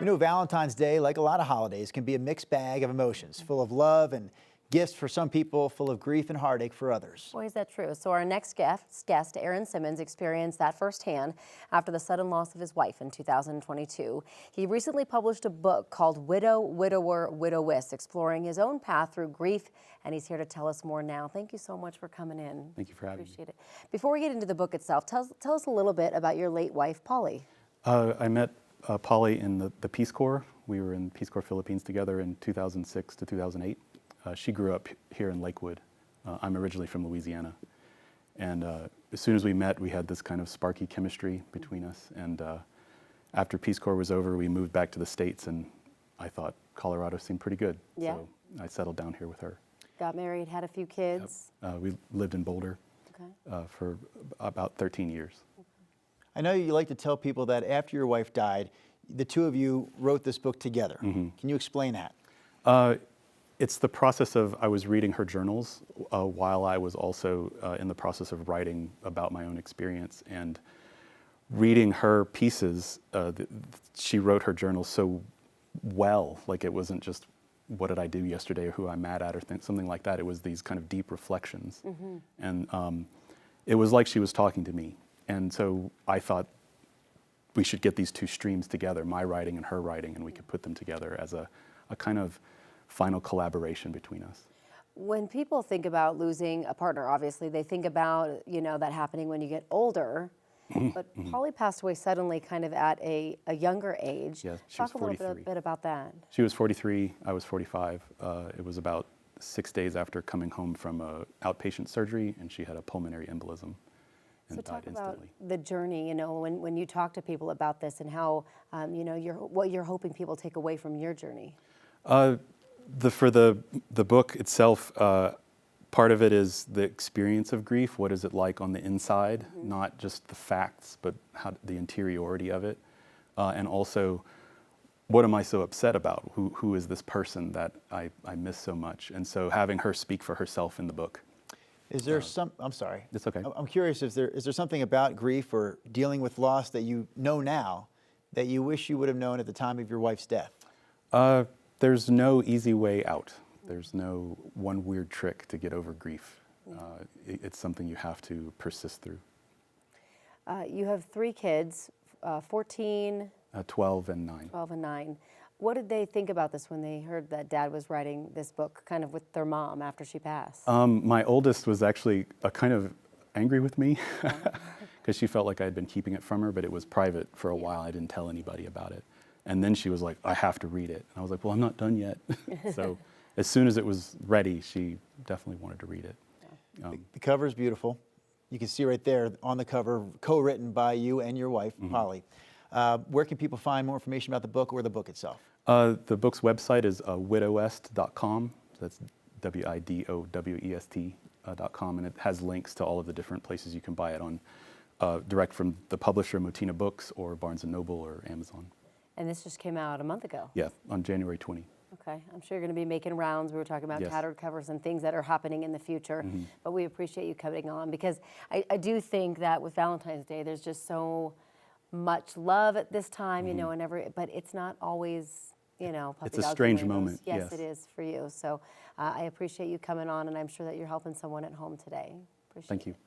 We know Valentine's Day, like a lot of holidays, can be a mixed bag of emotions, full of love and gifts for some people, full of grief and heartache for others. Boy, is that true. So our next guest, Aaron Simmons, experienced that firsthand after the sudden loss of his wife in 2022. He recently published a book called Widow, Widower, Widowest, exploring his own path through grief, and he's here to tell us more now. Thank you so much for coming in. Thank you for having me. Appreciate it. Before we get into the book itself, tell us a little bit about your late wife, Polly. I met Polly in the Peace Corps. We were in Peace Corps Philippines together in 2006 to 2008. She grew up here in Lakewood. I'm originally from Louisiana. And as soon as we met, we had this kind of sparky chemistry between us. And after Peace Corps was over, we moved back to the States, and I thought Colorado seemed pretty good. Yeah. So I settled down here with her. Got married, had a few kids. Yep. We lived in Boulder Okay. for about 13 years. I know you like to tell people that after your wife died, the two of you wrote this book together. Can you explain that? It's the process of, I was reading her journals while I was also in the process of writing about my own experience, and reading her pieces. She wrote her journals so well, like it wasn't just what did I do yesterday or who I'm mad at or something like that. It was these kind of deep reflections. And it was like she was talking to me. And so I thought we should get these two streams together, my writing and her writing, and we could put them together as a kind of final collaboration between us. When people think about losing a partner, obviously they think about, that happening when you get older. But Polly passed away suddenly kind of at a younger age. Yeah, she Talk was a little 43. bit about that. She was 43, I was 45. It was about 6 days after coming home from outpatient surgery, and she had a pulmonary embolism and So died talk instantly. about the journey, when you talk to people about this and how, what you're hoping people take away from your journey. For the book itself, part of it is the experience of grief. What is it like on the inside? Not just the facts, but the interiority of it. And also, what am I so upset about? Who is this person that I miss so much? And so having her speak for herself in the book. Is there I'm sorry. It's okay. I'm curious, is there something about grief or dealing with loss that you know now that you wish you would have known at the time of your wife's death? There's no easy way out. There's no one weird trick to get over grief. It's something you have to persist through. You have 3 kids, 14, 12 and 9. 12, and 9. What did they think about this when they heard that Dad was writing this book kind of with their mom after she passed? My oldest was actually kind of angry with me because she felt like I had been keeping it from her, but it was private for a while. I didn't tell anybody about it. And then she was like, I have to read it. And I was like, well, I'm not done yet. So as soon as it was ready, she definitely wanted to read it. The cover is beautiful. You can see right there on the cover, co-written by you and your wife, Polly. Where can people find more information about the book or the book itself? The book's website is widowest.com. That's widowest.com, and it has links to all of the different places you can buy it on, direct from the publisher, Motina Books, or Barnes & Noble, or Amazon. And this just came out a month ago. Yeah, on January 20. Okay, I'm sure you're going to be making rounds. We were talking about Yes. tattered covers and things that are happening in the future, but we appreciate you coming on because I do think that with Valentine's Day, there's just so much love at this time, but it's not always, puppy It's a dogs strange and rainbows. moment, yes. It is for you. So I appreciate you coming on, and I'm sure that you're helping someone at home today. Appreciate Thank you. it.